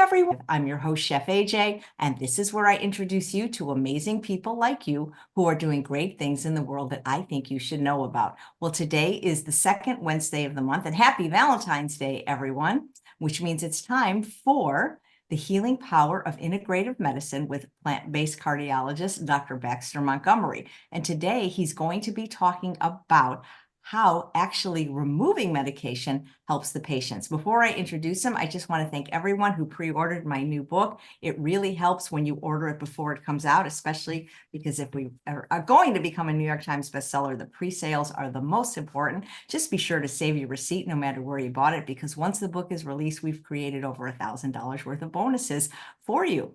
everyone. I'm your host, Chef AJ, and this is where I introduce you to amazing people like you who are doing great things in the world that I think you should know about. Well, today is the second Wednesday of the month, and happy Valentine's Day, everyone, which means it's time for the healing power of integrative medicine with plant-based cardiologist, Dr. Baxter Montgomery. And today he's going to be talking about how actually removing medication helps the patients. Before I introduce him, I just want to thank everyone who pre-ordered my new book. It really helps when you order it before it comes out, especially because if we are going to become a New York Times bestseller, the pre-sales are the most important. Just be sure to save your receipt no matter where you bought it, because once the book is released, we've created over $1,000 worth of bonuses for you.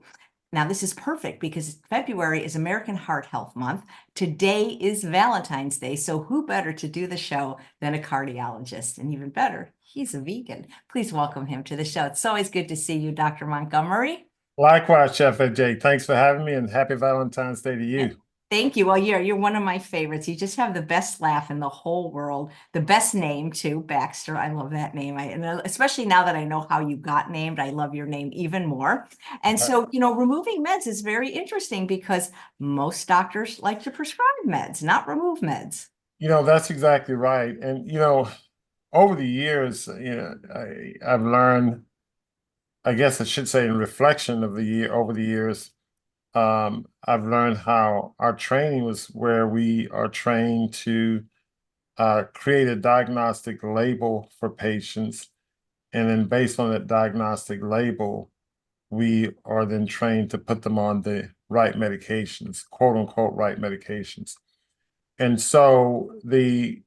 Now, this is perfect because February is American Heart Health Month. Today is Valentine's Day, so who better to do the show than a cardiologist? And even better, he's a vegan. Please welcome him to the show. It's always good to see you, Dr. Montgomery. Likewise, Chef AJ. Thanks for having me, and happy Valentine's Day to you. Thank you. Well, you're one of my favorites. You just have the best laugh in the whole world. The best name too, Baxter. I love that name. And especially now that I know how you got named, I love your name even more. And so, removing meds is very interesting because most doctors like to prescribe meds, not remove meds. That's exactly right. And, over the years, I've learned, I guess I should say in reflection of over the years, I've learned how our training was where we are trained to create a diagnostic label for patients. And then based on that diagnostic label, we are then trained to put them on the right medications, quote unquote, right medications. And so the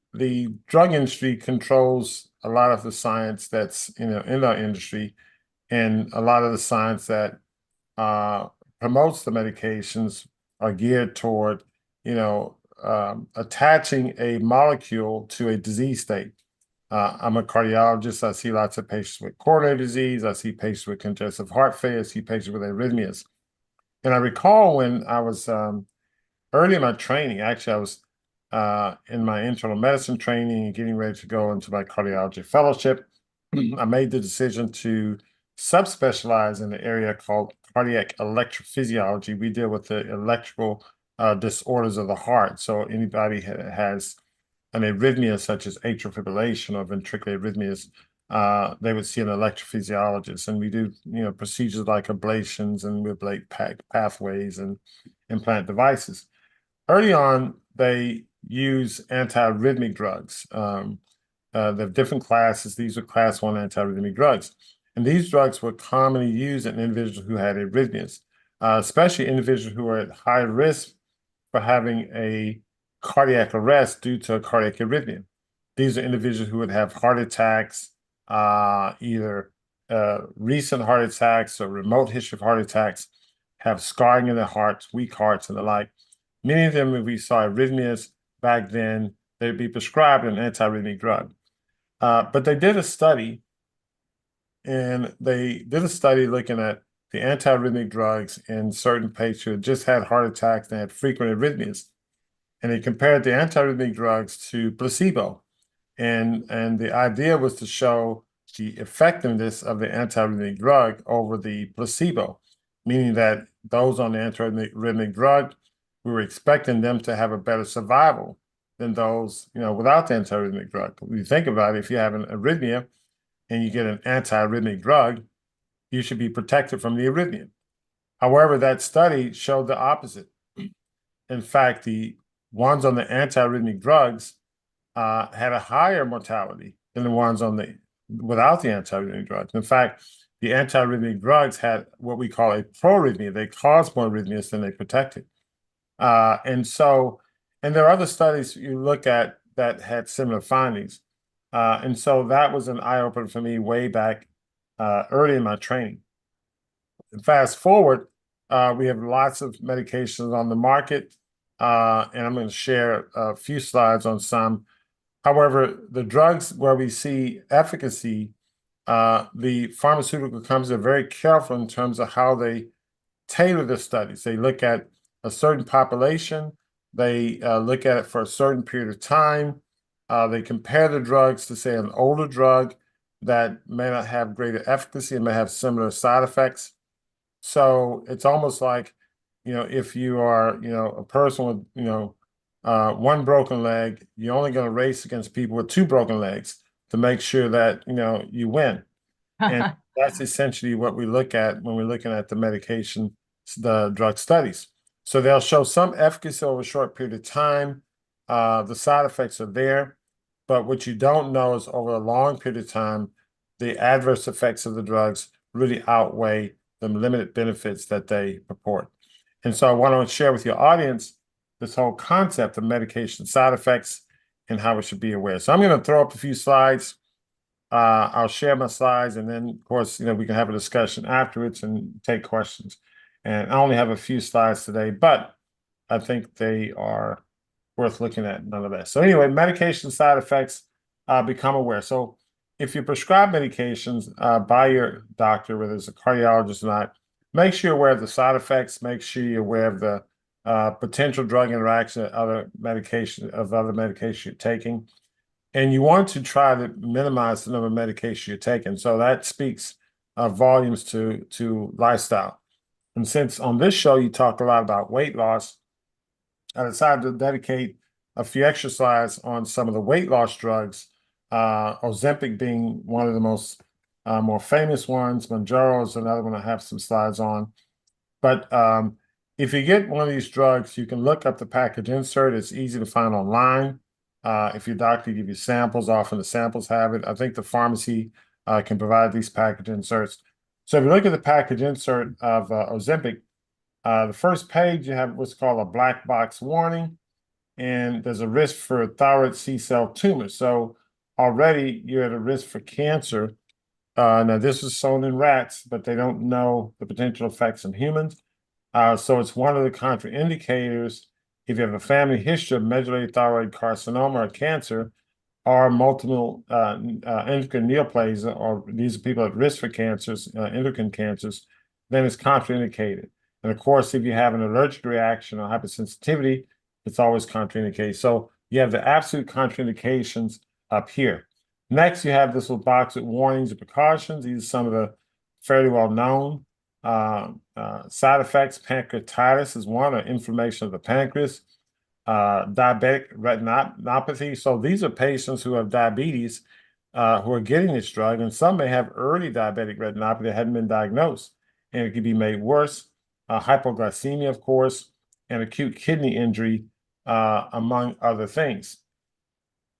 drug industry controls a lot of the science that's in our industry, and a lot of the science that promotes the medications are geared toward, attaching a molecule to a disease state. I'm a cardiologist. I see lots of patients with coronary disease. I see patients with congestive heart failure. I see patients with arrhythmias. And I recall when I was early in my training, actually, I was in my internal medicine training and getting ready to go into my cardiology fellowship. I made the decision to subspecialize in an area called cardiac electrophysiology. We deal with the electrical disorders of the heart. So anybody has an arrhythmia such as atrial fibrillation or ventricular arrhythmias, they would see an electrophysiologist. And we do, procedures like ablations, and we ablate pathways and implant devices. Early on, they use antiarrhythmic drugs. There are different classes. These are class 1 antiarrhythmic drugs. And these drugs were commonly used in individuals who had arrhythmias, especially individuals who are at high risk for having a cardiac arrest due to a cardiac arrhythmia. These are individuals who would have heart attacks, either recent heart attacks or remote history of heart attacks, have scarring in their hearts, weak hearts, and the like. Many of them, if we saw arrhythmias back then, they'd be prescribed an antiarrhythmic drug. But they did a study, and they did a study looking at the antiarrhythmic drugs in certain patients who had just had heart attacks and had frequent arrhythmias. And they compared the antiarrhythmic drugs to placebo. And the idea was to show the effectiveness of the antiarrhythmic drug over the placebo, meaning that those on the antiarrhythmic drug, we were expecting them to have a better survival than those, without the antiarrhythmic drug. When you think about it, if you have an arrhythmia and you get an antiarrhythmic drug, you should be protected from the arrhythmia. However, that study showed the opposite. In fact, the ones on the antiarrhythmic drugs had a higher mortality than the ones without the antiarrhythmic drugs. In fact, the antiarrhythmic drugs had what we call a proarrhythmia. They caused more arrhythmias than they protected. And there are other studies you look at that had similar findings. And so that was an eye-opener for me way back early in my training. And fast forward, we have lots of medications on the market, and I'm going to share a few slides on some. However, the drugs where we see efficacy, the pharmaceutical companies are very careful in terms of how they tailor the studies. They look at a certain population, they look at it for a certain period of time, they compare the drugs to, say, an older drug that may not have greater efficacy and may have similar side effects. So it's almost like, if you are, a person with, one broken leg, you're only going to race against people with two broken legs to make sure that, you win. And that's essentially what we look at when we're looking at the medication, the drug studies. So they'll show some efficacy over a short period of time. The side effects are there, but what you don't know is over a long period of time, the adverse effects of the drugs really outweigh the limited benefits that they purport. And so I want to share with your audience this whole concept of medication side effects and how we should be aware. So I'm going to throw up a few slides. I'll share my slides, and then, of course, we can have a discussion afterwards and take questions. And I only have a few slides today, but I think they are worth looking at nonetheless. So anyway, medication side effects, become aware. So if you prescribe medications by your doctor, whether it's a cardiologist or not, make sure you're aware of the side effects. Make sure you're aware of the potential drug interaction of other medication you're taking. And you want to try to minimize the number of medication you're taking. So that speaks volumes to lifestyle. And since on this show you talk a lot about weight loss, I decided to dedicate a few extra slides on some of the weight loss drugs, Ozempic being one of the most more famous ones. Mounjaro is another one I have some slides on. But if you get one of these drugs, you can look up the package insert. It's easy to find online. If your doctor gives you samples, often the samples have it. I think the pharmacy can provide these package inserts. So if you look at the package insert of Ozempic, the first page, you have what's called a black box warning, and there's a risk for thyroid C-cell tumor. So already you're at a risk for cancer. Now, this is shown in rats, but they don't know the potential effects in humans. So it's one of the contraindicators if you have a family history of medullary thyroid carcinoma or cancer, or multiple endocrine neoplasia, or these are people at risk for cancers, endocrine cancers, then it's contraindicated. And of course, if you have an allergic reaction or hypersensitivity, it's always contraindicated. So you have the absolute contraindications up here. Next, you have this little box with warnings and precautions. These are some of the fairly well known side effects. Pancreatitis is one, or inflammation of the pancreas. Diabetic retinopathy. So these are patients who have diabetes who are getting this drug, and some may have early diabetic retinopathy that hadn't been diagnosed, and it can be made worse. Hypoglycemia, of course, and acute kidney injury, among other things.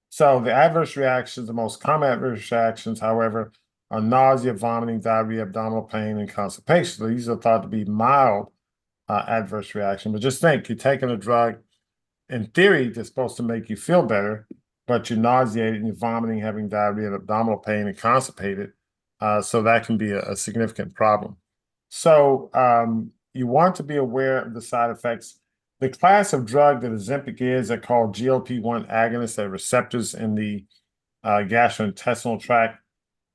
So the adverse reactions, the most common adverse reactions, however, are nausea, vomiting, diarrhea, abdominal pain, and constipation. So these are thought to be mild adverse reactions. But just think, you're taking a drug, in theory, that's supposed to make you feel better, but you're nauseated and you're vomiting, having diarrhea, and abdominal pain, and constipated. So that can be a significant problem. So you want to be aware of the side effects. The class of drug that Ozempic is are called GLP-1 agonists. They're receptors in the gastrointestinal tract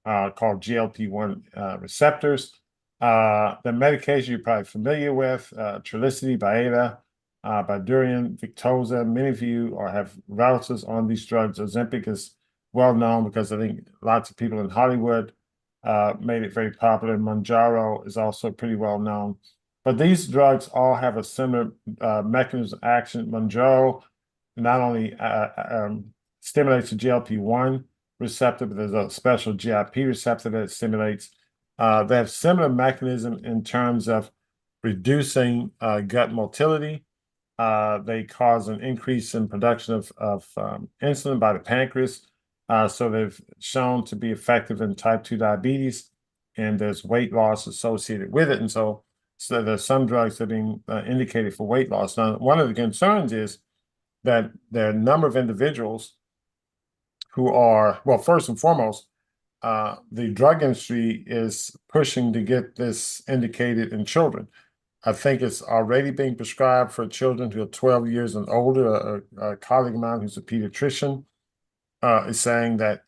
called GLP-1 receptors. The medication you're probably familiar with, Trulicity, Byetta, Bydureon, Victoza. Many of you have relatives on these drugs. Ozempic is well known because I think lots of people in Hollywood made it very popular. Mounjaro is also pretty well known. But these drugs all have a similar mechanism of action. Mounjaro not only stimulates the GLP-1 receptor, but there's a special GIP receptor that it stimulates. They have similar mechanism in terms of reducing gut motility. They cause an increase in production of insulin by the pancreas. So they've shown to be effective in type 2 diabetes, and there's weight loss associated with it. And so there's some drugs that are being indicated for weight loss. Now, one of the concerns is that there are a number of individuals who are, well, first and foremost, the drug industry is pushing to get this indicated in children. I think it's already being prescribed for children who are 12 years and older. A colleague of mine who's a pediatrician is saying that,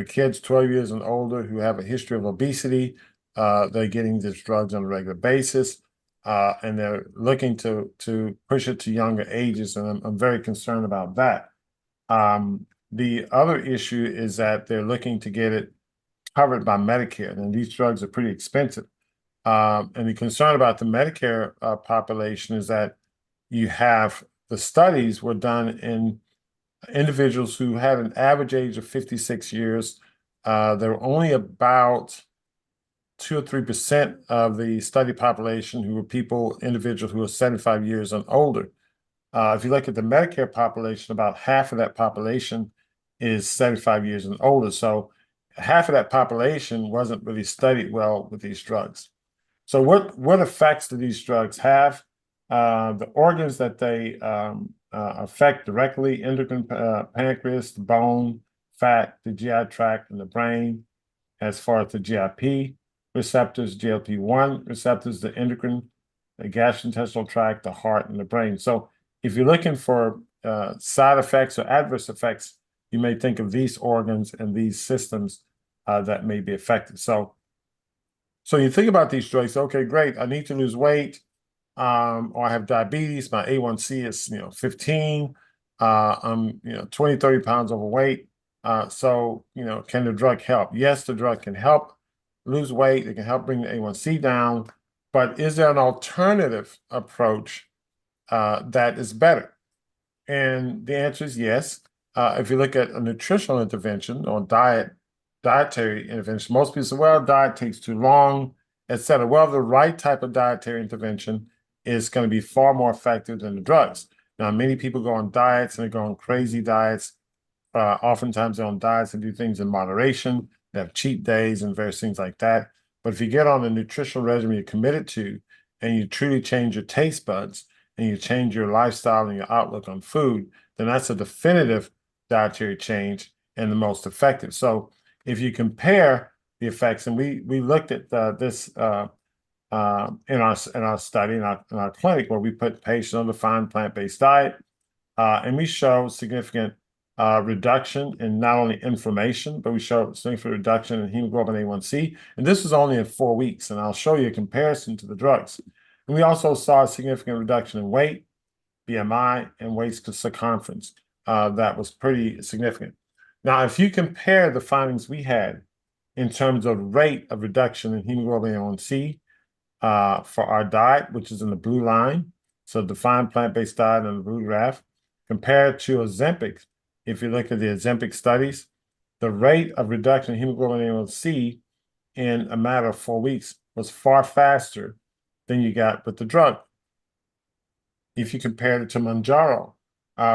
kids 12 years and older who have a history of obesity, they're getting these drugs on a regular basis, and they're looking to push it to younger ages, and I'm very concerned about that. The other issue is that they're looking to get it covered by Medicare. And these drugs are pretty expensive. And the concern about the Medicare population is that you have the studies were done in individuals who had an average age of 56 years. There were only about 2 or 3% of the study population who were individuals who were 75 years and older. If you look at the Medicare population, about half of that population is 75 years and older. So half of that population wasn't really studied well with these drugs. So what effects do these drugs have? The organs that they affect directly: endocrine, pancreas, the bone, fat, the GI tract, and the brain. As far as the GIP receptors, GLP-1 receptors, the endocrine, the gastrointestinal tract, the heart, and the brain. So if you're looking for side effects or adverse effects, you may think of these organs and these systems that may be affected. So you think about these drugs. Okay, great. I need to lose weight, or I have diabetes. My A1C is 15. I'm 20, 30 pounds overweight. So can the drug help? Yes, the drug can help lose weight. It can help bring the A1C down. But is there an alternative approach that is better? And the answer is yes. If you look at a nutritional intervention or dietary intervention, most people say, well, diet takes too long, etc. Well, the right type of dietary intervention is going to be far more effective than the drugs. Now, many people go on diets and they go on crazy diets. Oftentimes they're on diets and do things in moderation. They have cheat days and various things like that. But if you get on a nutritional regimen you're committed to, and you truly change your taste buds, and you change your lifestyle and your outlook on food, then that's a definitive dietary change and the most effective. So if you compare the effects, and we looked at this in our study, in our clinic, where we put patients on a defined plant-based diet, and we show significant reduction in not only inflammation, but we show significant reduction in hemoglobin A1C. And this was only in 4 weeks. And I'll show you a comparison to the drugs. And we also saw a significant reduction in weight, BMI, and waist circumference. That was pretty significant. Now, if you compare the findings we had in terms of rate of reduction in hemoglobin A1C for our diet, which is in the blue line, so defined plant-based diet in the blue graph, compared to Ozempic. If you look at the Ozempic studies, the rate of reduction in hemoglobin A1C in a matter of 4 weeks was far faster than you got with the drug. If you compare it to Mounjaro,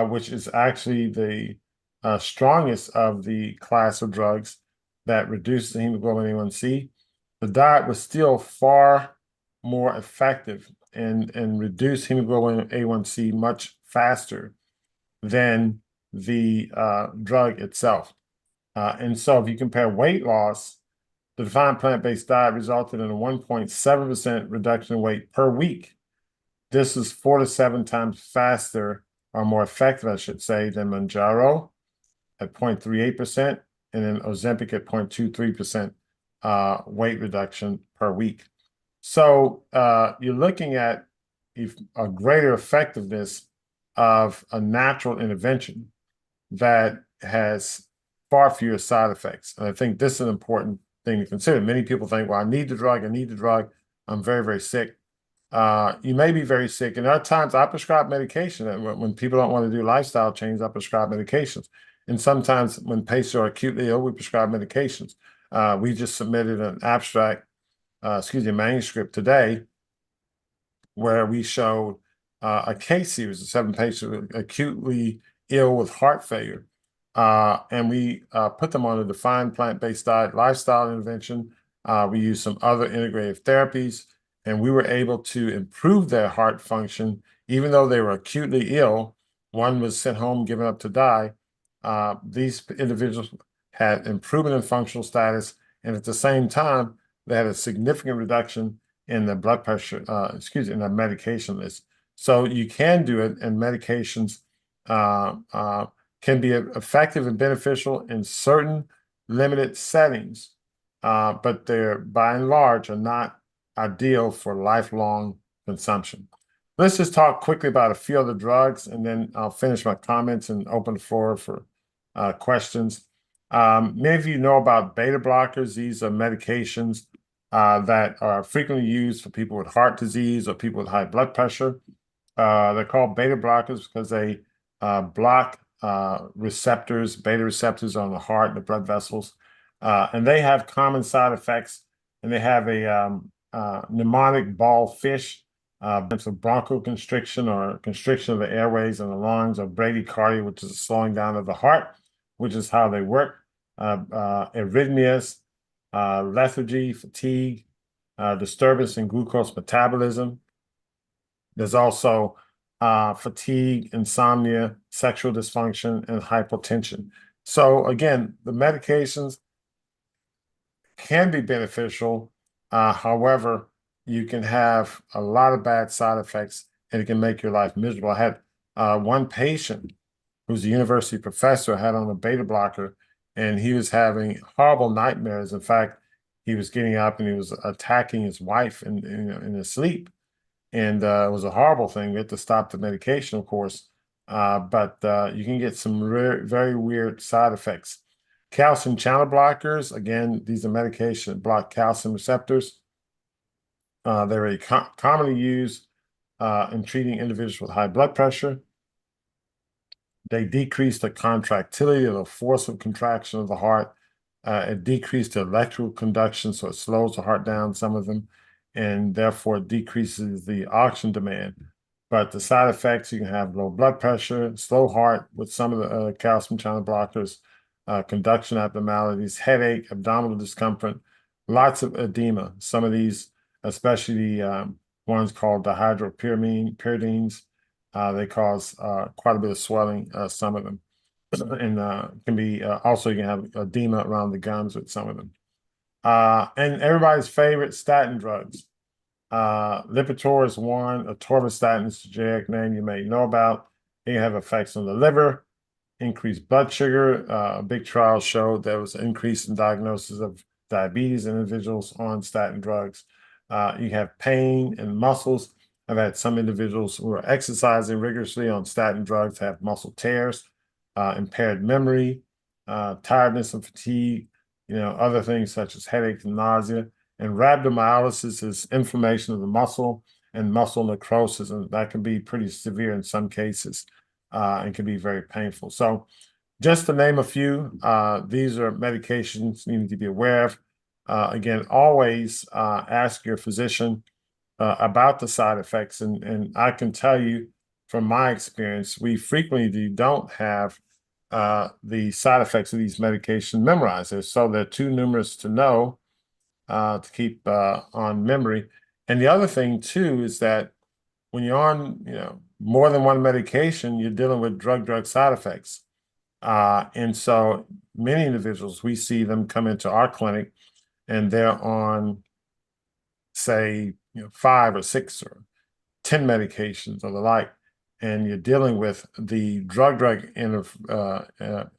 which is actually the strongest of the class of drugs that reduce the hemoglobin A1C, the diet was still far more effective and reduced hemoglobin A1C much faster than the drug itself. And so if you compare weight loss, the defined plant-based diet resulted in a 1.7% reduction in weight per week. This is 4 to 7 times faster, or more effective, I should say, than Mounjaro at 0.38%, and then Ozempic at 0.23% weight reduction per week. So you're looking at a greater effectiveness of a natural intervention that has far fewer side effects. And I think this is an important thing to consider. Many people think, well, I need the drug, I'm very, very sick. You may be very sick. And there are times I prescribe medication. And when people don't want to do lifestyle change, I prescribe medications. And sometimes when patients are acutely ill, we prescribe medications. We just submitted an manuscript today where we showed a case series of 7 patients acutely ill with heart failure. And we put them on a defined plant-based diet lifestyle intervention. We used some other integrative therapies, and we were able to improve their heart function, even though they were acutely ill. One was sent home, given up to die. These individuals had improvement in functional status, and at the same time, they had a significant reduction in the blood pressure, in the medication list. So you can do it, and medications can be effective and beneficial in certain limited settings, but they're by and large are not ideal for lifelong consumption. Let's just talk quickly about a few other drugs, and then I'll finish my comments and open the floor for questions. Many of you know about beta blockers. These are medications that are frequently used for people with heart disease or people with high blood pressure. They're called beta blockers because they block receptors, beta receptors on the heart and the blood vessels. And they have common side effects, and they have a pneumonic ball fish, it's a bronchoconstriction or constriction of the airways and the lungs, or bradycardia, which is a slowing down of the heart, which is how they work. Arrhythmias, lethargy, fatigue, disturbance in glucose metabolism. There's also fatigue, insomnia, sexual dysfunction, and hypotension. So again, the medications can be beneficial. However, you can have a lot of bad side effects, and it can make your life miserable. I had one patient who's a university professor had on a beta blocker, and he was having horrible nightmares. In fact, he was getting up and he was attacking his wife in his sleep. And it was a horrible thing. We had to stop the medication, of course. But you can get some very weird side effects. Calcium channel blockers, again, these are medications that block calcium receptors. They're very commonly used in treating individuals with high blood pressure. They decrease the contractility or the force of contraction of the heart. It decreases the electrical conduction, so it slows the heart down, some of them, and therefore it decreases the oxygen demand. But the side effects, you can have low blood pressure, slow heart with some of the calcium channel blockers, conduction abnormalities, headache, abdominal discomfort, lots of edema. Some of these, especially ones called dihydropyridines, they cause quite a bit of swelling, some of them. And can be also, you can have edema around the gums with some of them. And everybody's favorite statin drugs. Lipitor is one. Atorvastatin is a generic name you may know about. They have effects on the liver, increased blood sugar. A big trial showed there was an increase in diagnosis of diabetes in individuals on statin drugs. You have pain in muscles. I've had some individuals who are exercising rigorously on statin drugs have muscle tears, impaired memory, tiredness and fatigue, other things such as headaches and nausea. And rhabdomyolysis is inflammation of the muscle and muscle necrosis, and that can be pretty severe in some cases and can be very painful. So just to name a few, these are medications you need to be aware of. Again, always ask your physician about the side effects. And I can tell you from my experience, we frequently don't have the side effects of these medications memorized. So they're too numerous to know to keep on memory. And the other thing too is that when you're on, more than one medication, you're dealing with drug side effects. And so many individuals, we see them come into our clinic and they're on, say, 5 or 6 or 10 medications or the like, and you're dealing with the drug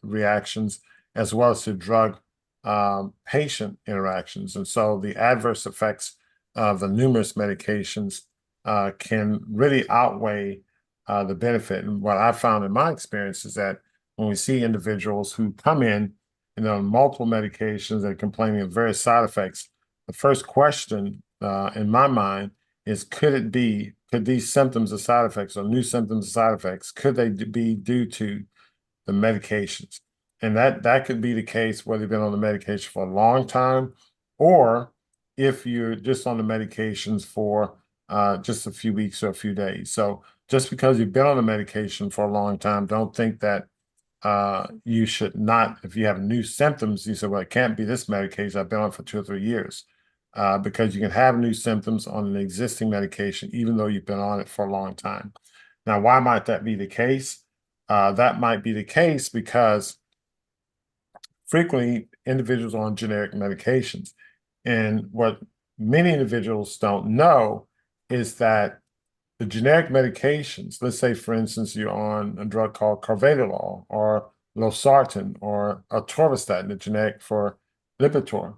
reactions as well as the drug patient interactions. And so the adverse effects of the numerous medications can really outweigh the benefit. And what I found in my experience is that when we see individuals who come in and on multiple medications and complaining of various side effects, the first question in my mind is, could these symptoms or side effects or new symptoms or side effects, could they be due to the medications? And that could be the case whether you've been on the medication for a long time, or if you're just on the medications for just a few weeks or a few days. So just because you've been on the medication for a long time, don't think that you should not, if you have new symptoms, you say, well, it can't be this medication, I've been on it for 2 or 3 years. Because you can have new symptoms on an existing medication, even though you've been on it for a long time. Now, why might that be the case? That might be the case because frequently individuals are on generic medications. And what many individuals don't know is that the generic medications, let's say, for instance, you're on a drug called carvedilol or losartan or atorvastatin, the generic for Lipitor.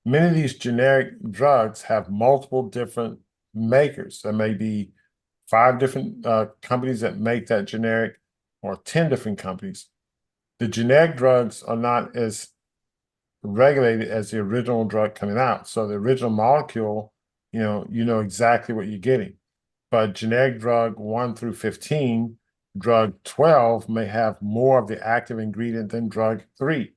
Many of these generic drugs have multiple different makers. There may be 5 different companies that make that generic, or 10 different companies. The generic drugs are not as regulated as the original drug coming out. So the original molecule, you know exactly what you're getting. But generic drug 1 through 15, drug 12 may have more of the active ingredient than drug 3,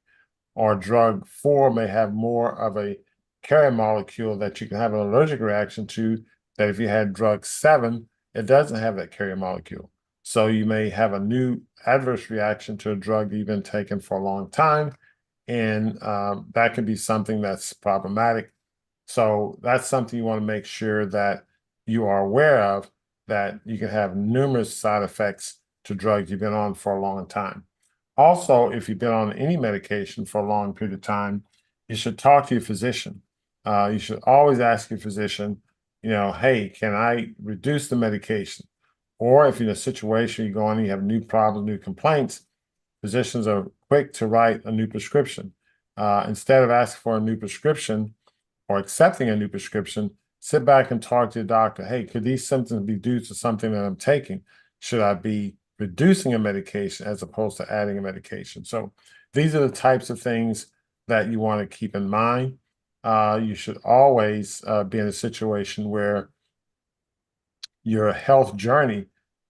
or drug 4 may have more of a carrier molecule that you can have an allergic reaction to, that if you had drug 7, it doesn't have that carrier molecule. So you may have a new adverse reaction to a drug you've been taking for a long time, and that can be something that's problematic. So that's something you want to make sure that you are aware of, that you can have numerous side effects to drugs you've been on for a long time. Also, if you've been on any medication for a long period of time, you should talk to your physician. You should always ask your physician, hey, can I reduce the medication? Or if you're in a situation you go on and you have new problems, new complaints, physicians are quick to write a new prescription. Instead of asking for a new prescription or accepting a new prescription, sit back and talk to your doctor. Hey, could these symptoms be due to something that I'm taking? Should I be reducing a medication as opposed to adding a medication? So these are the types of things that you want to keep in mind. You should always be in a situation where your health journey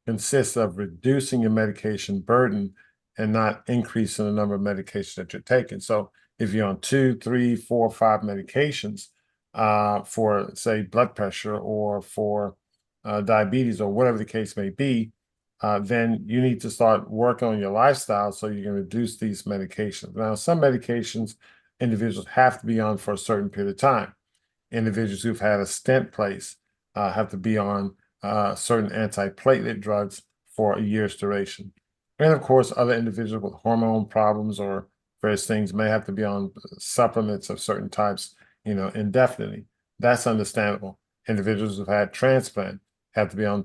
consists of reducing your medication burden and not increasing the number of medications that you're taking. So if you're on 2, 3, 4, 5 medications for, say, blood pressure or for diabetes or whatever the case may be, then you need to start working on your lifestyle so you can reduce these medications. Now, some medications individuals have to be on for a certain period of time. Individuals who've had a stent placed have to be on certain antiplatelet drugs for a year's duration. And of course, other individuals with hormone problems or various things may have to be on supplements of certain types, indefinitely. That's understandable. Individuals who've had transplant have to be on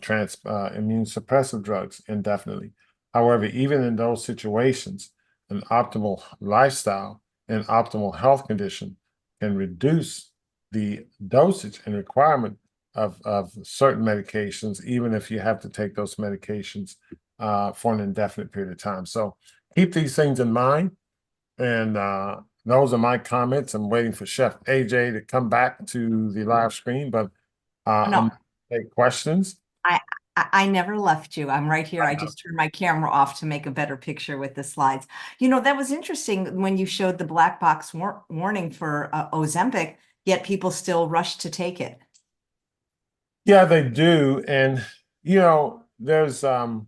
immune suppressive drugs indefinitely. However, even in those situations, an optimal lifestyle and optimal health condition can reduce the dosage and requirement of certain medications, even if you have to take those medications for an indefinite period of time. So keep these things in mind. And those are my comments. I'm waiting for Chef AJ to come back to the live screen, but I'm No, take questions. I never left you. I'm right here. I just turned my camera off to make a better picture with the slides. That was interesting when you showed the black box warning for Ozempic, yet people still rush to take it. Yeah, they do. And there's there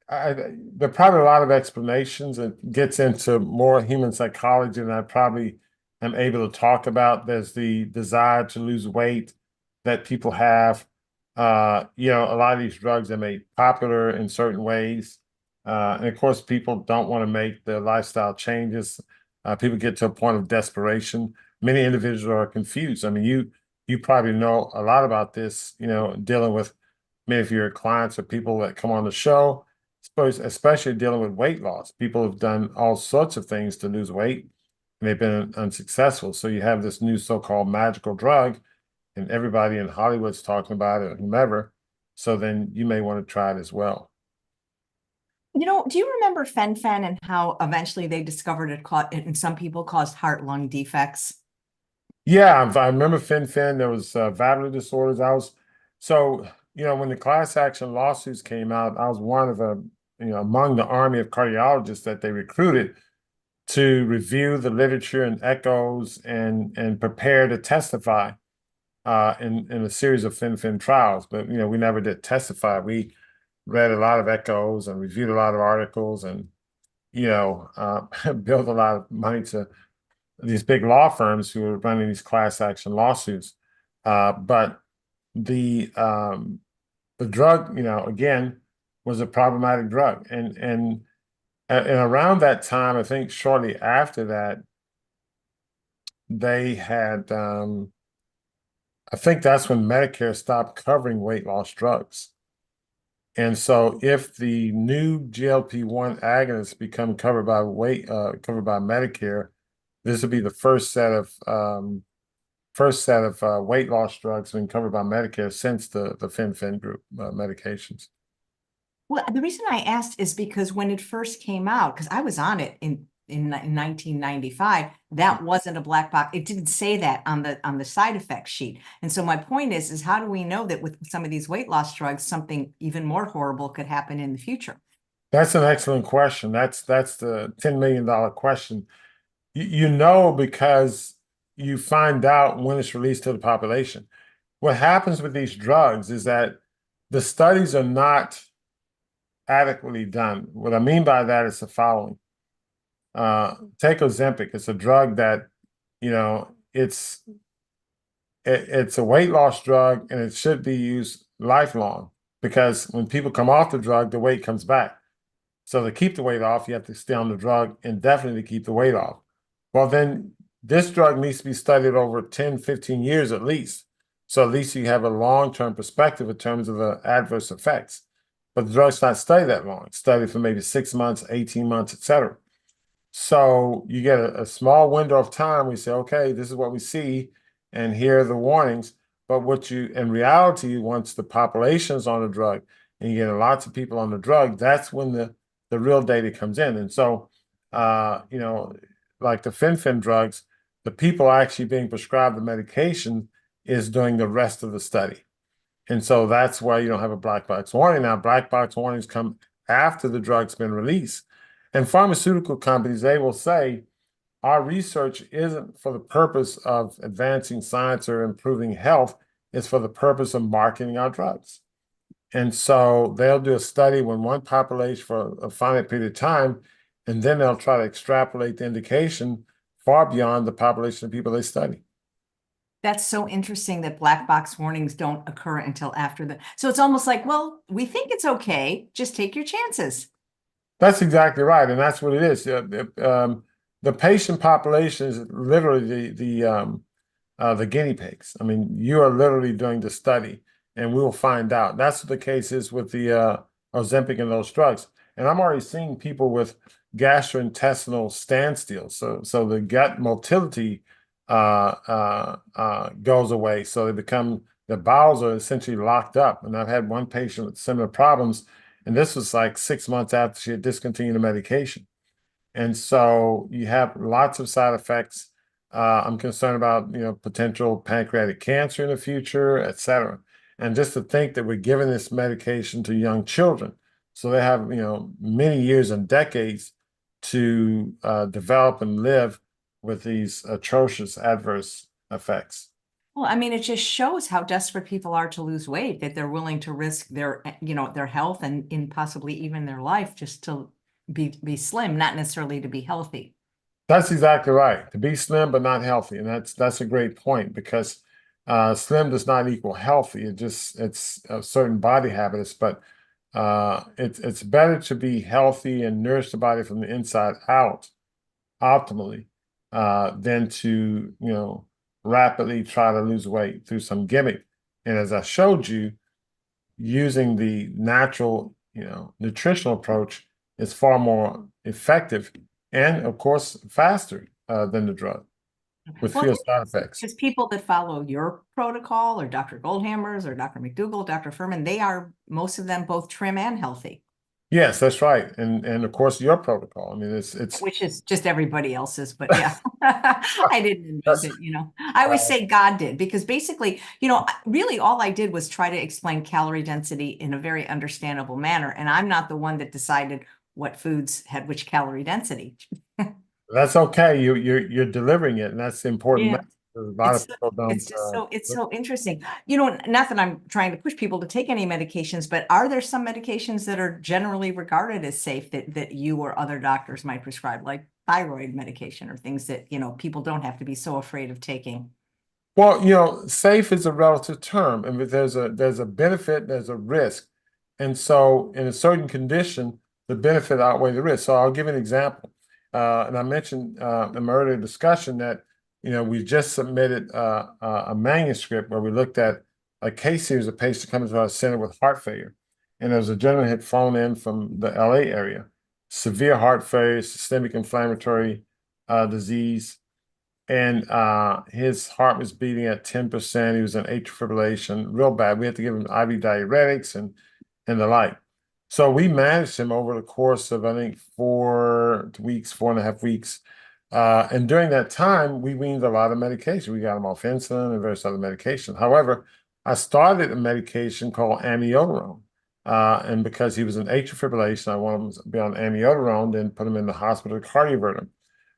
are probably a lot of explanations. It gets into more human psychology than I probably am able to talk about. There's the desire to lose weight that people have. A lot of these drugs are made popular in certain ways. And of course, people don't want to make the lifestyle changes. People get to a point of desperation. Many individuals are confused. I mean, you probably know a lot about this, dealing with many of your clients or people that come on the show, especially dealing with weight loss. People have done all sorts of things to lose weight, and they've been unsuccessful. So you have this new so-called magical drug, and everybody in Hollywood's talking about it, or whomever. So then you may want to try it as well. Do you remember fen-phen and how eventually they discovered it in some people caused heart-lung defects? Yeah, I remember fen-phen. There was valvular disorders. When the class action lawsuits came out, I was one of among the army of cardiologists that they recruited to review the literature and echoes and prepare to testify in a series of fen-phen trials. But we never did testify. We read a lot of echoes and reviewed a lot of articles and built a lot of money to these big law firms who are running these class action lawsuits. But the drug, again, was a problematic drug. And around that time, I think shortly after that, they had, I think that's when Medicare stopped covering weight loss drugs. And so if the new GLP-1 agonists become covered by Medicare, this would be the first set of weight loss drugs being covered by Medicare since the fen-phen group medications. Well, the reason I asked is because when it first came out, because I was on it in 1995, that wasn't a black box. It didn't say that on the side effects sheet. And so my point is how do we know that with some of these weight loss drugs, something even more horrible could happen in the future? That's an excellent question. That's the $10 million question. You know, because you find out when it's released to the population. What happens with these drugs is that the studies are not adequately done. What I mean by that is the following. Take Ozempic. It's a drug that, you know, it's a weight loss drug and it should be used lifelong because when people come off the drug, the weight comes back. So to keep the weight off, you have to stay on the drug indefinitely to keep the weight off. Well, then this drug needs to be studied over 10, 15 years at least. So at least you have a long-term perspective in terms of the adverse effects. But the drug's not studied that long. It's studied for maybe 6 months, 18 months, etc. So you get a small window of time. We say, okay, this is what we see, and here are the warnings. But what you, in reality, once the population's on the drug and you get lots of people on the drug, that's when the real data comes in. And so, you know, like the fen drugs, the people actually being prescribed the medication is doing the rest of the study. And so that's why you don't have a black box warning. Now, black box warnings come after the drug's been released. And pharmaceutical companies, they will say, our research isn't for the purpose of advancing science or improving health, it's for the purpose of marketing our drugs. And so they'll do a study when one population for a finite period of time, and then they'll try to extrapolate the indication far beyond the population of people they study. That's so interesting that black box warnings don't occur until after so it's almost like, well, we think it's okay, just take your chances. That's exactly right, and that's what it is. The patient population is literally the guinea pigs. I mean, you are literally doing the study, and we will find out. That's what the case is with the Ozempic and those drugs. And I'm already seeing people with gastrointestinal standstill. So the gut motility goes away. So they become, the bowels are essentially locked up. And I've had one patient with similar problems, and this was like 6 months after she had discontinued the medication. And so you have lots of side effects. I'm concerned about, potential pancreatic cancer in the future, et cetera. And just to think that we're giving this medication to young children, so they have, many years and decades to develop and live with these atrocious adverse effects. Well, I mean, it just shows how desperate people are to lose weight, that they're willing to risk their health and in possibly even their life just to be slim, not necessarily to be healthy. That's exactly right. To be slim but not healthy, and that's a great point because slim does not equal healthy. It's certain body habits, but it's better to be healthy and nourish the body from the inside out, optimally, than to rapidly try to lose weight through some gimmick. And as I showed you, using the natural nutritional approach is far more effective and, of course, faster than the drug with Well, fewer side effects. because people that follow your protocol or Dr. Goldhammer's or Dr. McDougall, Dr. Furman, they are, most of them, both trim and healthy. Yes, that's right. And of course your protocol. I mean, it's Which is just everybody else's, but yeah, I didn't invent that's it, I always uh, say God did, because basically, really all I did was try to explain calorie density in a very understandable manner. And I'm not the one that decided what foods had which calorie density. that's okay. You're delivering it, and that's the important Yeah. message. A lot of It's people don't. it's just it's so interesting. Not that I'm trying to push people to take any medications, but are there some medications that are generally regarded as safe that you or other doctors might prescribe, like thyroid medication or things that, people don't have to be so afraid of taking? Well, safe is a relative term, and there's a benefit, there's a risk, and so in a certain condition, the benefit outweigh the risk. So I'll give an example, and I mentioned in my earlier discussion that we just submitted a manuscript where we looked at a case series of patients coming to our center with heart failure, and there was a gentleman had flown in from the LA area, severe heart failure, systemic inflammatory disease. And his heart was beating at 10%. He was in atrial fibrillation, real bad. We had to give him IV diuretics and the like. So we managed him over the course of, I think, 4 weeks, 4.5 weeks. And during that time, we weaned a lot of medication. We got him off insulin and various other medication. However, I started a medication called amiodarone. And because he was in atrial fibrillation, I wanted him to be on amiodarone, then put him in the hospital to cardiovert him.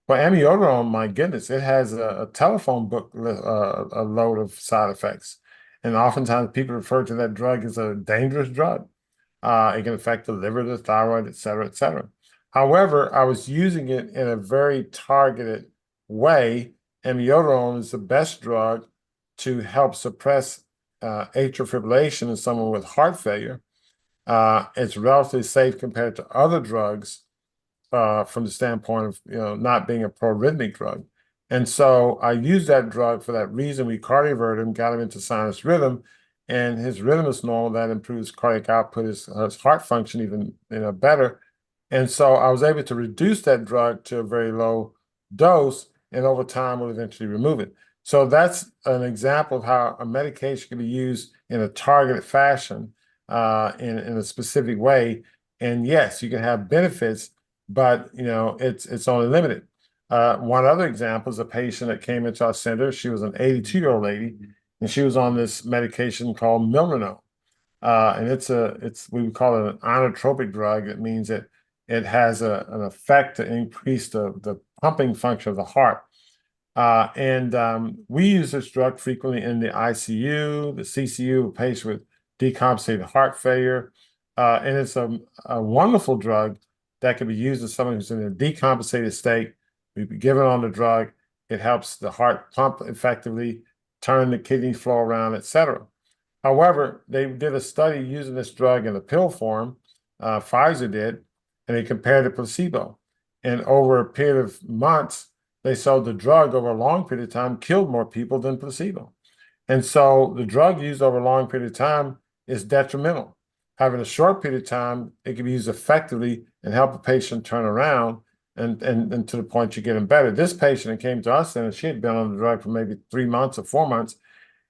Well, amiodarone, my goodness, it has a telephone book, a load of side effects. And oftentimes people refer to that drug as a dangerous drug. It can affect the liver, the thyroid, et cetera, et cetera. However, I was using it in a very targeted way. Amiodarone is the best drug to help suppress atrial fibrillation in someone with heart failure. It's relatively safe compared to other drugs from the standpoint of not being a pro-rhythmic drug. And so I used that drug for that reason. We cardioverted him, got him into sinus rhythm, and his rhythm is normal. That improves cardiac output, his heart function even better. And so I was able to reduce that drug to a very low dose, and over time will eventually remove it. So that's an example of how a medication can be used in a targeted fashion, in a specific way. And yes, you can have benefits, but it's only limited. One other example is a patient that came into our center. She was an 82-year-old lady, and she was on this medication called Milrinone. And we would call it an inotropic drug. It means that it has an effect to increase the pumping function of the heart. And we use this drug frequently in the ICU, the CCU, a patient with decompensated heart failure. And it's a wonderful drug that can be used in someone who's in a decompensated state. We give it on the drug. It helps the heart pump effectively, turn the kidney flow around, etc. However, they did a study using this drug in a pill form, Pfizer did, and they compared it to placebo. And over a period of months, they saw the drug over a long period of time killed more people than placebo. And so the drug used over a long period of time is detrimental. Having a short period of time, it can be used effectively and help a patient turn around and to the point you're getting better. This patient that came to us, and she had been on the drug for maybe 3 months or 4 months,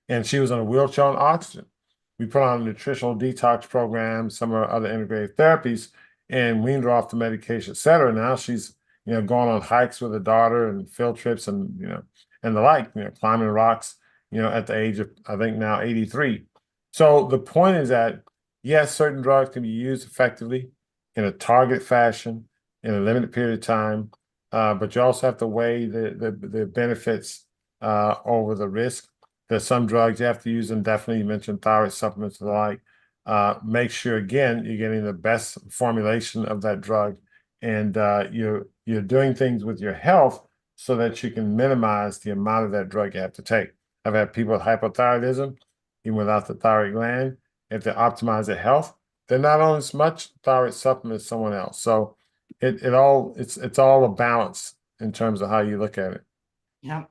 and she was on a wheelchair on oxygen. We put on a nutritional detox program, some of our other integrative therapies, and weaned her off the medication, et cetera. Now she's, going on hikes with her daughter and field trips and, and the like, climbing rocks, at the age of, I think now 83. So the point is that, yes, certain drugs can be used effectively in a target fashion in a limited period of time, but you also have to weigh the benefits over the risk. There's some drugs you have to use indefinitely. You mentioned thyroid supplements and the like. Make sure, again, you're getting the best formulation of that drug, and you're doing things with your health so that you can minimize the amount of that drug you have to take. I've had people with hypothyroidism, even without the thyroid gland. If they optimize their health, they're not on as much thyroid supplement as someone else. So it's all a balance in terms of how you look at it. Yeah.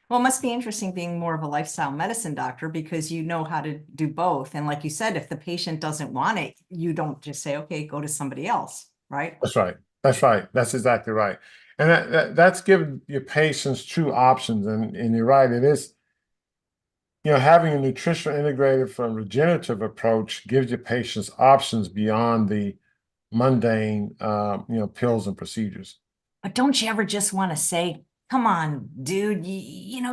Well, it must be interesting being more of a lifestyle medicine doctor because you know how to do both. And like you said, if the patient doesn't want it, you don't just say, okay, go to somebody else, right? That's right. That's right. That's exactly right. And that's giving your patients true options. And you're right. It is, having a nutritional integrative and regenerative approach gives your patients options beyond the mundane, pills and procedures. But don't you ever just want to say, come on, dude,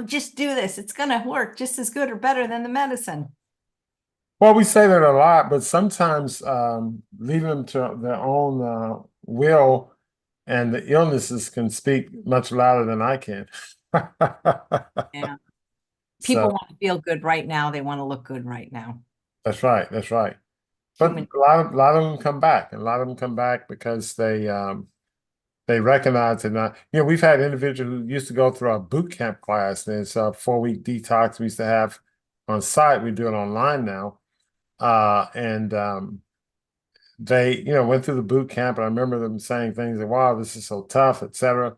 just do this. It's going to work just as good or better than the medicine. Well, we say that a lot, but sometimes leaving them to their own will and the illnesses can speak much louder than I can. Yeah. People So want to feel good right now. They want to look good right now. that's right. That's right. But Human. a lot of them come back, and a lot of them come back because they recognize it. Now, we've had individuals who used to go through our boot camp class, and it's a 4-week detox we used to have on site. We do it online now. And they, went through the boot camp, and I remember them saying things like, wow, this is so tough, et cetera.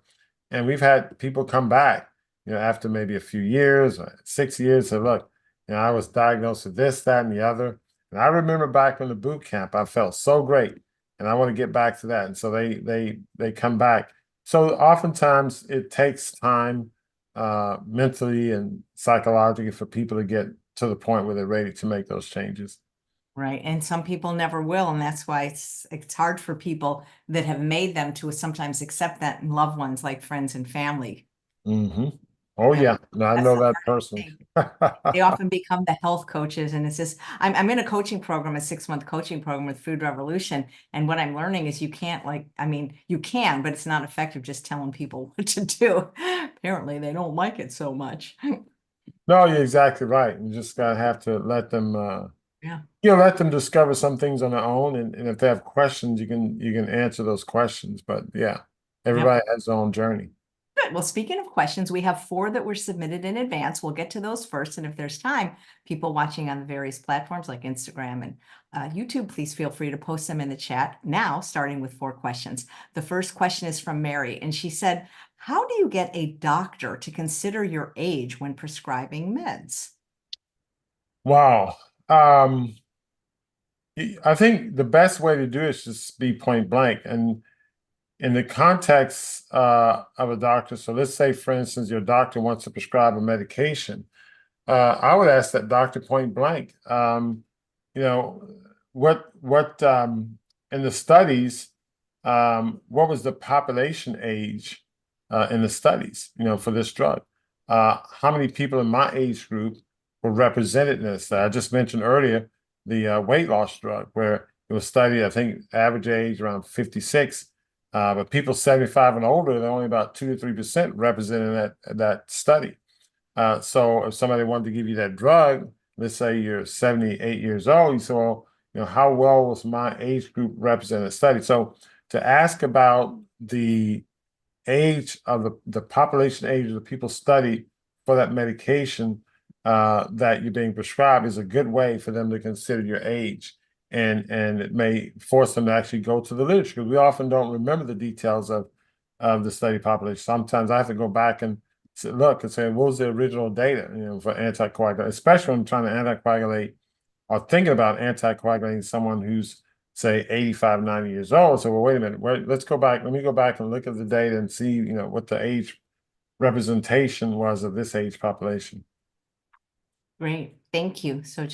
And we've had people come back, after maybe a few years, 6 years, say, look, I was diagnosed with this, that, and the other. And I remember back in the boot camp, I felt so great, and I want to get back to that. And so they come back. So oftentimes it takes time, mentally and psychologically, for people to get to the point where they're ready to make those changes. Right. And some people never will. And that's why it's hard for people that have made them to sometimes accept that in loved ones like friends and family. Hmm. Oh Yeah. yeah, no, I That's know the that hardest person. thing. They often become the health coaches. And it's just, I'm in a coaching program, a 6-month coaching program with Food Revolution. And what I'm learning is you can't you can, but it's not effective just telling people what to do. Apparently they don't like it so much. No, you're exactly right. You just gotta have to let them Yeah. let them discover some things on their own, and if they have questions, you can answer those questions. But yeah, Yep. everybody has their own journey. Good. Well, speaking of questions, we have 4 that were submitted in advance. We'll get to those first. And if there's time, people watching on the various platforms like Instagram and YouTube, please feel free to post them in the chat now, starting with 4 questions. The first question is from Mary, and she said, how do you get a doctor to consider your age when prescribing meds? Wow. I think the best way to do it is just be point blank. And in the context of a doctor, so let's say, for instance, your doctor wants to prescribe a medication. I would ask that doctor point blank, you know, what in the studies, what was the population age in the studies, for this drug? How many people in my age group were represented in this? I just mentioned earlier the weight loss drug, where it was studied, I think, average age around 56. But people 75 and older, they're only about 2 to 3% represented in that study. So if somebody wanted to give you that drug, let's say you're 78 years old, you say, well, how well was my age group represented in the study? So to ask about the age of the population age of the people studied for that medication that you're being prescribed is a good way for them to consider your age. And it may force them to actually go to the literature, because we often don't remember the details of the study population. Sometimes I have to go back and look and say, what was the original data, for anticoagulant, especially when I'm trying to anticoagulate or thinking about anticoagulating someone who's, say, 85, 90 years old. So, well, wait a minute, let's go back. Let me go back and look at the data and see, what the age representation was of this age population. Great. Thank you. So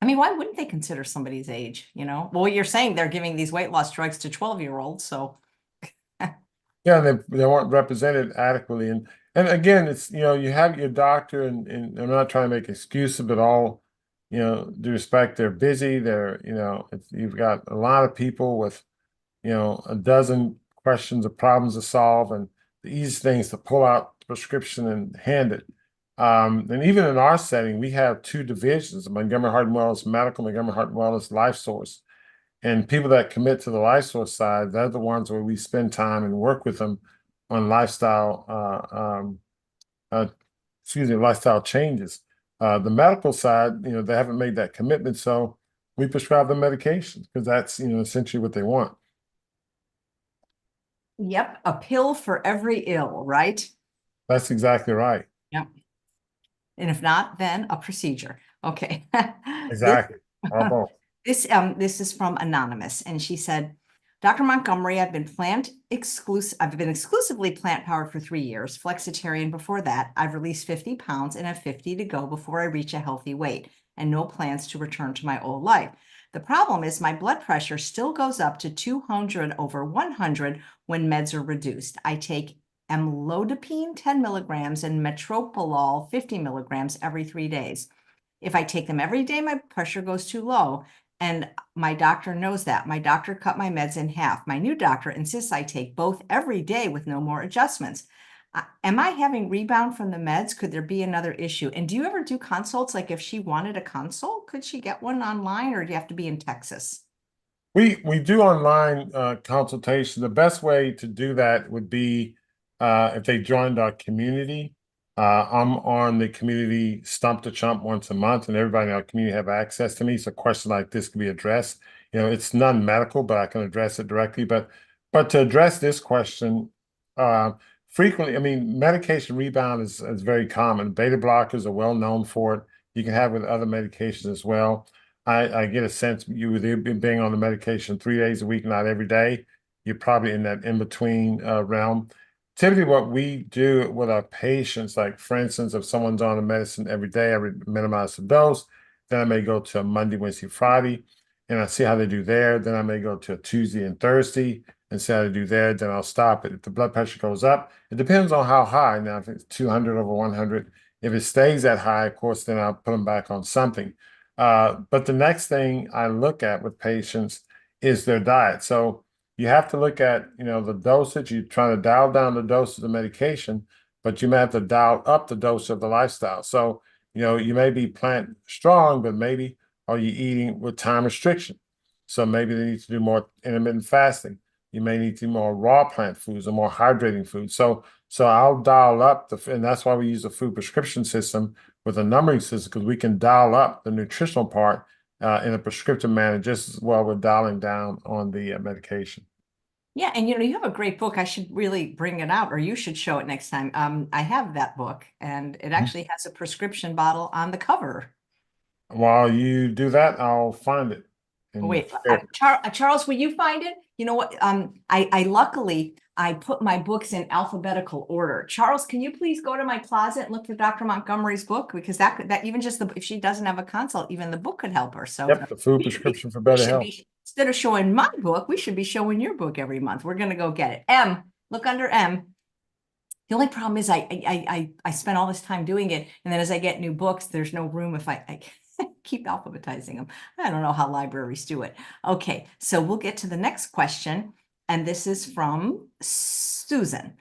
why wouldn't they consider somebody's age, Well, you're saying they're giving these weight loss drugs to 12-year-olds, so. Yeah, they weren't represented adequately. And again, it's, you have your doctor, and I'm not trying to make excuses, but all, due respect, they're busy. You've got a lot of people with, a dozen questions or problems to solve, and the easiest thing is to pull out the prescription and hand it. And even in our setting, we have 2 divisions: Montgomery Heart and Wellness Medical, Montgomery Heart and Wellness Life Source. And people that commit to the life source side, they're the ones where we spend time and work with them on uh, lifestyle changes. The medical side, they haven't made that commitment, so we prescribe them medications because that's, essentially what they want. Yep, a pill for every ill, right? That's exactly right. Yep. And if not, then a procedure. Okay. This Exactly. Or both. this is from Anonymous, and she said, Dr. Montgomery, I've been exclusively plant powered for 3 years, flexitarian before that. I've released 50 pounds and have 50 to go before I reach a healthy weight, and no plans to return to my old life. The problem is my blood pressure still goes up to 200/100 when meds are reduced. I take amlodipine 10 milligrams and metoprolol 50 milligrams every 3 days. If I take them every day, my pressure goes too low. And my doctor knows that. My doctor cut my meds in half. My new doctor insists I take both every day with no more adjustments. Am I having rebound from the meds? Could there be another issue? And do you ever do consults? Like if she wanted a consult, could she get one online, or do you have to be in Texas? We do online consultation. The best way to do that would be if they joined our community. I'm on the community Stump to Chump once a month, and everybody in our community have access to me. So a question like this can be addressed. It's non-medical, but I can address it directly. But to address this question, frequently, I mean, medication rebound is very common. Beta blockers are well known for it. You can have with other medications as well. I get a sense you with being on the medication 3 days a week, not every day, you're probably in that in-between realm. Typically, what we do with our patients, like for instance, if someone's on a medicine every day, I would minimize the dose. Then I may go to a Monday, Wednesday, Friday, and I see how they do there. Then I may go to a Tuesday and Thursday and see how they do there. Then I'll stop it. If the blood pressure goes up, it depends on how high. Now, if it's 200 over 100, if it stays that high, of course, then I'll put them back on something. But the next thing I look at with patients is their diet. So you have to look at, the dosage. You're trying to dial down the dose of the medication, but you may have to dial up the dose of the lifestyle. So, you may be plant strong, but maybe are you eating with time restriction? So maybe they need to do more intermittent fasting. You may need to do more raw plant foods or more hydrating foods. So I'll dial up and that's why we use the food prescription system with a numbering system, because we can dial up the nutritional part in a prescriptive manner just as well with dialing down on the medication. Yeah, and you have a great book. I should really bring it out, or you should show it next time. I have that book, and it actually has a prescription bottle on the cover. While you do that, I'll find it. Wait, Charles, will you find it? You know what? I luckily I put my books in alphabetical order. Charles, can you please go to my closet and look for Dr. Montgomery's book? Because that even just if she doesn't have a consult, even the book could help her. So yep, the food prescription for better health. Instead of showing my book, we should be showing your book every month. We're gonna go get it. M, look under M. The only problem is I spent all this time doing it, and then as I get new books, there's no room if I keep alphabetizing them. I don't know how libraries do it. Okay, so we'll get to the next question, and this is from Susan.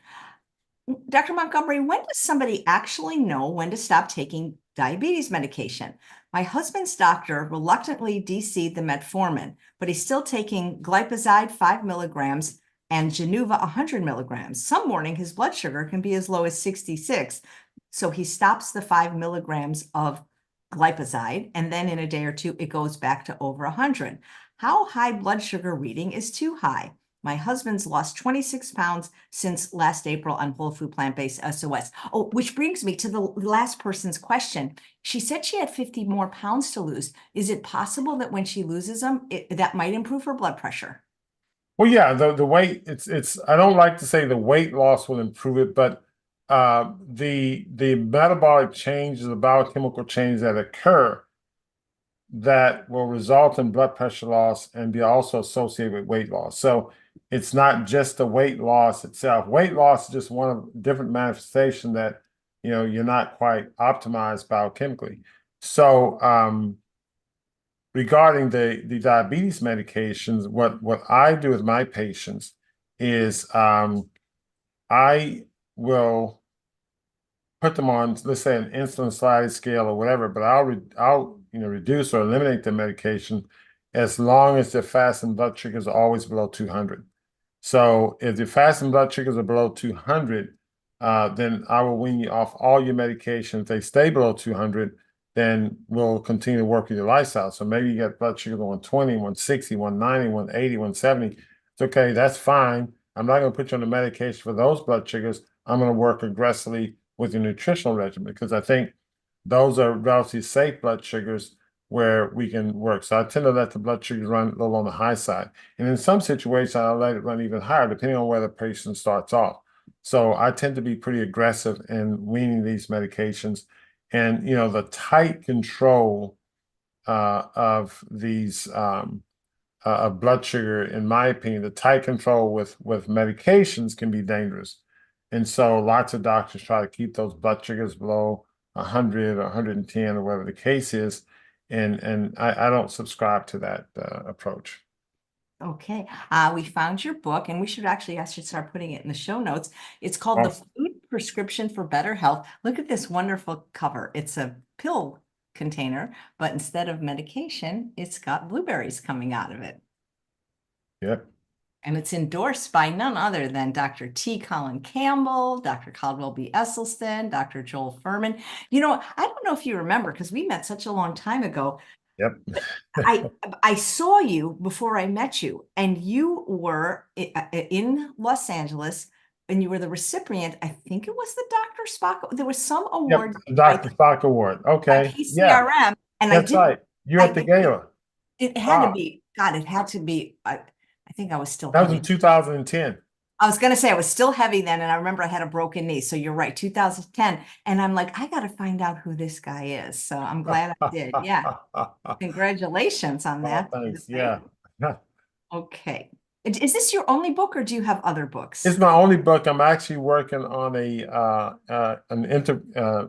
Dr. Montgomery, when does somebody actually know when to stop taking diabetes medication? My husband's doctor reluctantly DC'd the metformin, but he's still taking glipizide 5 milligrams and Genuva 100 milligrams. Some morning his blood sugar can be as low as 66. So he stops the 5 milligrams of glipizide, and then in a day or two, it goes back to over 100. How high blood sugar reading is too high? My husband's lost 26 pounds since last April on whole food plant-based SOS. Oh, which brings me to the last person's question. She said she had 50 more pounds to lose. Is it possible that when she loses them, that might improve her blood pressure? Well, yeah, the weight, it's I don't like to say the weight loss will improve it, but the metabolic changes, the biochemical changes that occur that will result in blood pressure loss and be also associated with weight loss. So it's not just the weight loss itself. Weight loss is just one of different manifestations that you're not quite optimized biochemically. So regarding the diabetes medications, what I do with my patients is I will put them on, let's say, an insulin sliding scale or whatever, but I'll reduce or eliminate the medication as long as the fasting blood sugars are always below 200. So if the fasting blood sugars are below 200, then I will wean you off all your medication. If they stay below 200, then we'll continue to work with your lifestyle. So maybe you got blood sugar 120, 160, 190, 180, 170. It's okay, that's fine. I'm not going to put you on the medication for those blood sugars. I'm going to work aggressively with your nutritional regimen, because I think those are relatively safe blood sugars where we can work. So I tend to let the blood sugars run a little on the high side. And in some situations, I'll let it run even higher, depending on where the patient starts off. So I tend to be pretty aggressive in weaning these medications. And, the tight control of these of blood sugar, in my opinion, the tight control with medications can be dangerous. And so lots of doctors try to keep those blood sugars below 100 or 110 or whatever the case is. And I don't subscribe to that approach. Okay, we found your book, and I should start putting it in the show notes. It's called The Food Prescription for Better Health. Look at this wonderful cover. It's a pill container, but instead of medication, it's got blueberries coming out of it. Yep. And it's endorsed by none other than Dr. T. Colin Campbell, Dr. Caldwell B. Esselstyn, Dr. Joel Furman. I don't know if you remember, because we met such a long time ago. Yep. I saw you before I met you, and you were in Los Angeles, and you were the recipient. I think it was the Dr. Spock. There was some award. Yep, the Dr. Spock Award. Okay. PCRM. Yeah. And that's right. You're at the gala. It had to be. God, it had to be. I think I was still. That was in 2010. I was going to say I was still heavy then, and I remember I had a broken knee. So you're right, 2010. And I'm like, I got to find out who this guy is. So I'm glad I did. Yeah. Congratulations on Oh, that. thanks. Yeah. Okay. Is this your only book or do you have other It's books? my only book. I'm actually working on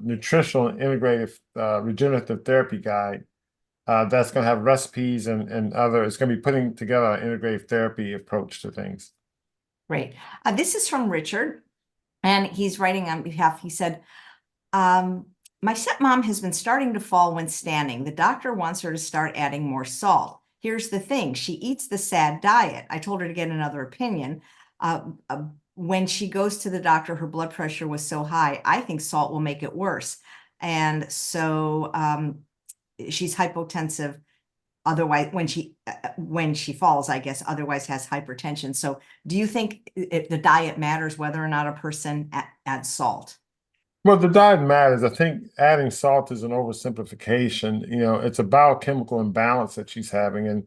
nutritional integrative regenerative therapy guide that's going to have recipes and other. It's going to be putting together an integrative therapy approach to things. Great. This is from Richard, and he's writing on behalf. He said, my stepmom has been starting to fall when standing. The doctor wants her to start adding more salt. Here's the thing. She eats the SAD diet. I told her to get another opinion. When she goes to the doctor, her blood pressure was so high. I think salt will make it worse. And so she's hypotensive. Otherwise, when she falls, I guess, otherwise has hypertension. So do you think the diet matters whether or not a person adds salt? Well, the diet matters. I think adding salt is an oversimplification. It's a biochemical imbalance that she's having. And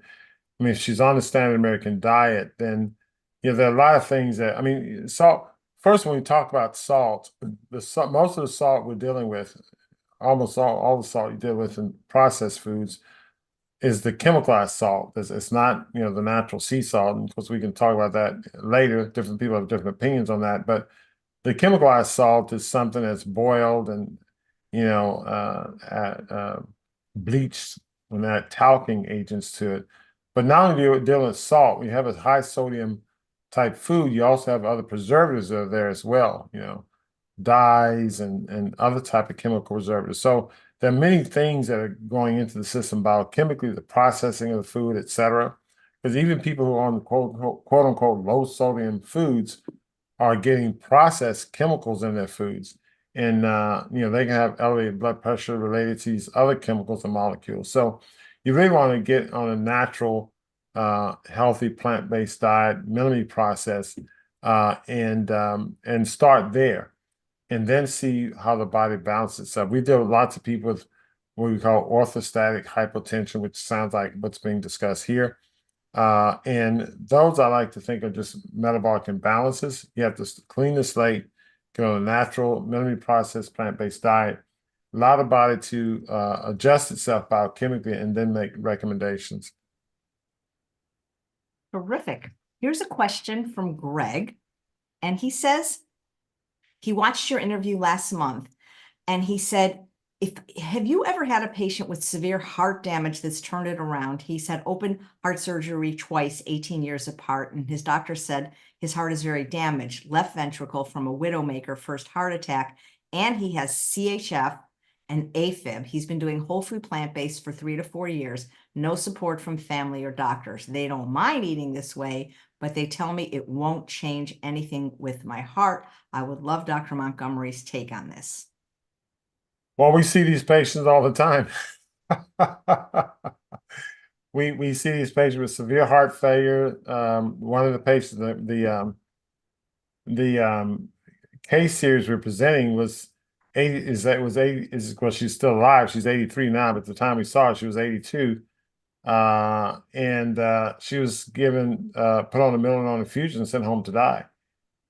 I mean, if she's on the standard American diet, then, there are a lot of things that, I mean, salt, first, when we talk about salt, most of the salt we're dealing with, almost all the salt you deal with in processed foods is the chemicalized salt. It's not, the natural sea salt. And of course, we can talk about that later. Different people have different opinions on that. But the chemicalized salt is something that's boiled and, bleached and add talcum agents to it. But not only do you deal with salt, when you have a high sodium type food, you also have other preservatives that are there as well, dyes and other type of chemical preservatives. So there are many things that are going into the system biochemically, the processing of the food, et cetera. Because even people who are on quote unquote low sodium foods are getting processed chemicals in their foods. And they can have elevated blood pressure related to these other chemicals and molecules. So you really want to get on a natural, healthy plant-based diet, minimally processed, and start there, and then see how the body balances itself. We deal with lots of people with what we call orthostatic hypotension, which sounds like what's being discussed here. And those I like to think are just metabolic imbalances. You have to clean the slate, go on a natural, minimally processed plant-based diet, allow the body to adjust itself biochemically, and then make recommendations. Terrific. Here's a question from Greg, and he says he watched your interview last month, and he said, have you ever had a patient with severe heart damage that's turned it around? He's had open heart surgery twice, 18 years apart, and his doctor said his heart is very damaged, left ventricle from a widowmaker first heart attack, and he has CHF and AFib. He's been doing whole food plant-based for 3 to 4 years, no support from family or doctors. They don't mind eating this way, but they tell me it won't change anything with my heart. I would love Dr. Montgomery's take on this. Well, we see these patients all the time. We see these patients with severe heart failure. One of the patients, the case series we're presenting was 80. Well, she's still alive. She's 83 now, but at the time we saw her, she was 82. And she was given put on a Melanon infusion and sent home to die.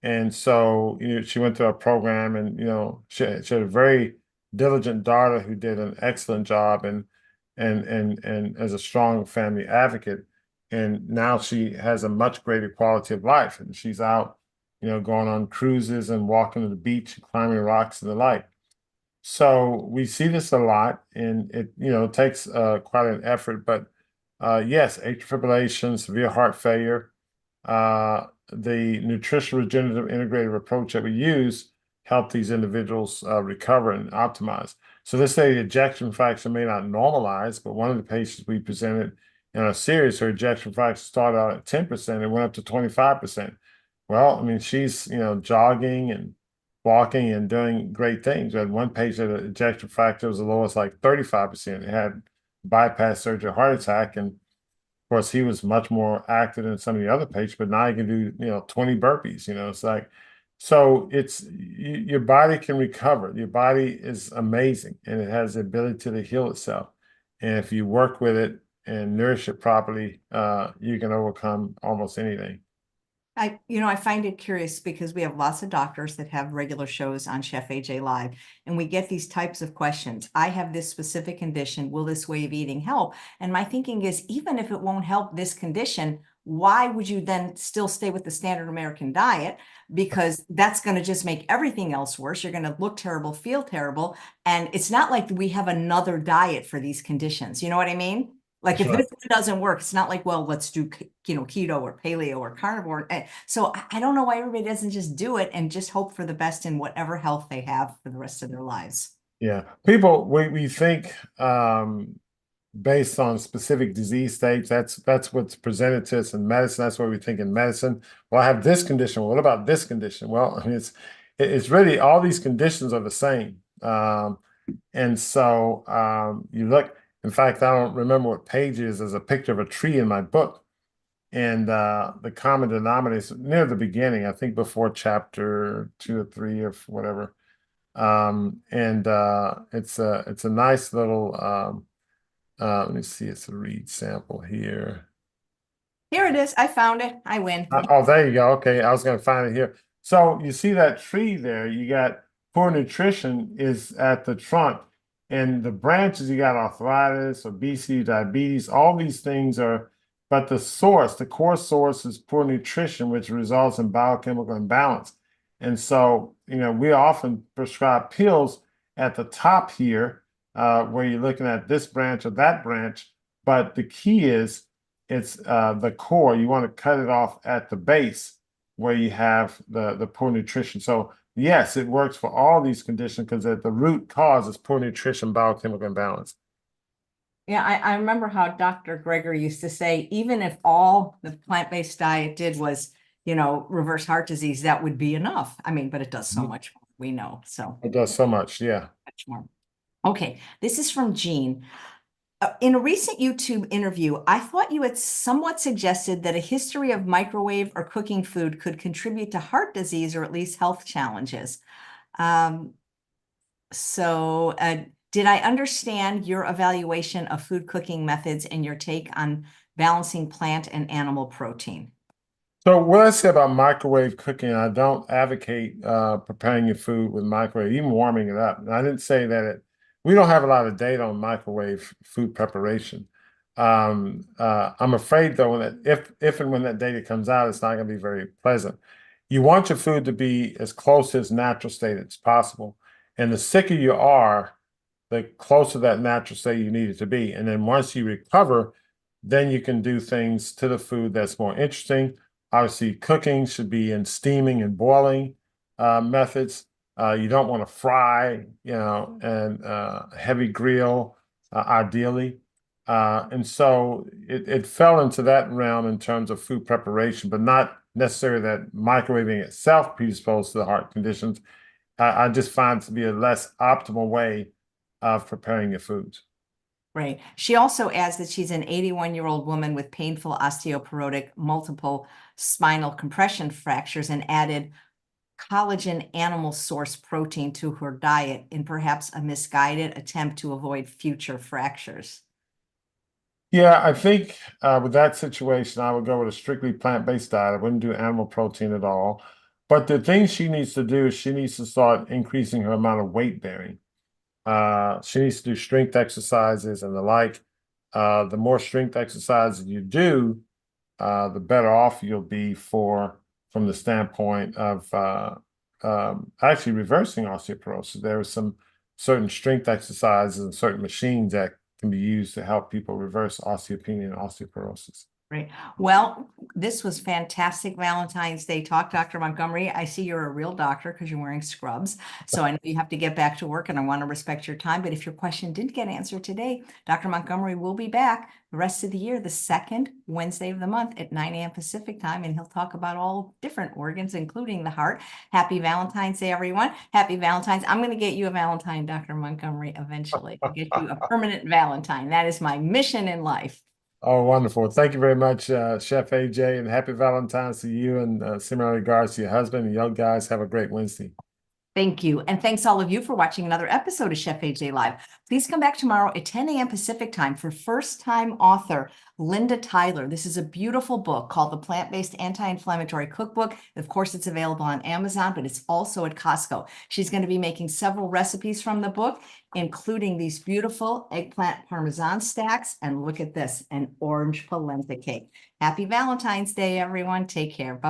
And so, she went through a program, and she had a very diligent daughter who did an excellent job, and as a strong family advocate. And now she has a much greater quality of life, and she's out, going on cruises and walking to the beach, climbing rocks and the like. So we see this a lot, and it takes quite an effort. But yes, atrial fibrillation, severe heart failure, the nutritional regenerative integrative approach that we use help these individuals recover and optimize. So let's say the ejection fraction may not normalize, but one of the patients we presented in our series, her ejection fraction started out at 10% and went up to 25%. Well, I mean, she's, jogging and walking and doing great things. We had one patient, the ejection fraction was as low as like 35%. It had bypass surgery, heart attack, and of course, he was much more active than some of the other patients, but now he can do, 20 burpees, it's like, so your body can recover. Your body is amazing, and it has the ability to heal itself. And if you work with it and nourish it properly, you can overcome almost anything. I find it curious because we have lots of doctors that have regular shows on Chef AJ Live, and we get these types of questions. I have this specific condition. Will this way of eating help? And my thinking is, even if it won't help this condition, why would you then still stay with the standard American diet? Because that's going to just make everything else worse. You're going to look terrible, feel terrible. And it's not like we have another diet for these conditions. You know what I mean? Like if Sure. this doesn't work, it's not like, well, let's do, keto or paleo or carnivore. So I don't know why everybody doesn't just do it and just hope for the best in whatever health they have for the rest of their lives. Yeah. People, we think based on specific disease states. That's what's presented to us in medicine. That's what we think in medicine. Well, I have this condition. What about this condition? Well, I mean, it's really all these conditions are the same. And so you look, in fact, I don't remember what page it is. There's a picture of a tree in my book. And the common denominator is near the beginning, I think before chapter 2 or 3 or whatever. And it's a nice little let me see, it's a read sample here. Here it is. I found it. I win. Oh, there you go. Okay, I was going to find it here. So you see that tree there? You got poor nutrition is at the trunk, and the branches you got arthritis, obesity, diabetes. All these things are, but the source, the core source is poor nutrition, which results in biochemical imbalance. And so, we often prescribe pills at the top here, where you're looking at this branch or that branch. But the key is it's the core. You want to cut it off at the base where you have the poor nutrition. So yes, it works for all these conditions because at the root cause is poor nutrition, biochemical imbalance. Yeah, I remember how Dr. Greger used to say, even if all the plant-based diet did was, reverse heart disease, that would be enough. I mean, but it does so much more, we know. So It does so much, yeah. much more. Okay, this is from Jean. In a recent YouTube interview, I thought you had somewhat suggested that a history of microwave or cooking food could contribute to heart disease or at least health challenges. Did I understand your evaluation of food cooking methods and your take on balancing plant and animal protein? So what I say about microwave cooking, I don't advocate preparing your food with microwave, even warming it up. And I didn't say that we don't have a lot of data on microwave food preparation. I'm afraid though that if and when that data comes out, it's not going to be very pleasant. You want your food to be as close to its natural state as possible. And the sicker you are, the closer to that natural state you need it to be. And then once you recover, then you can do things to the food that's more interesting. Obviously, cooking should be in steaming and boiling methods. You don't want to fry, and heavy grill, ideally. And so it fell into that realm in terms of food preparation, but not necessarily that microwaving itself predisposed to the heart conditions. I just find it to be a less optimal way of preparing your foods. Right. She also adds that she's an 81-year-old woman with painful osteoporotic multiple spinal compression fractures and added collagen animal source protein to her diet in perhaps a misguided attempt to avoid future fractures. Yeah, I think with that situation, I would go with a strictly plant-based diet. I wouldn't do animal protein at all. But the thing she needs to do is she needs to start increasing her amount of weight bearing. She needs to do strength exercises and the like. The more strength exercises you do, the better off you'll be from the standpoint of actually reversing osteoporosis. There are some certain strength exercises and certain machines that can be used to help people reverse osteopenia and osteoporosis. Right. Well, this was fantastic Valentine's Day talk, Dr. Montgomery. I see you're a real doctor because you're wearing scrubs. So I know you have to get back to work and I want to respect your time. But if your question didn't get answered today, Dr. Montgomery will be back the rest of the year, the second Wednesday of the month at 9 a.m. Pacific time. And he'll talk about all different organs, including the heart. Happy Valentine's Day, everyone. Happy Valentine's. I'm going to get you a Valentine, Dr. Montgomery, eventually. I'll get you a permanent Valentine. That is my mission in life. Oh, wonderful. Thank you very much, Chef AJ, and happy Valentine's to you and similar regards to your husband and young guys. Have a great Wednesday. Thank you. And thanks all of you for watching another episode of Chef AJ Live. Please come back tomorrow at 10 a.m. Pacific time for first-time author Linda Tyler. This is a beautiful book called The Plant-Based Anti-Inflammatory Cookbook. Of course, it's available on Amazon, but it's also at Costco. She's going to be making several recipes from the book, including these beautiful eggplant parmesan stacks. And look at this, an orange polenta cake. Happy Valentine's Day, everyone. Take care. Bye.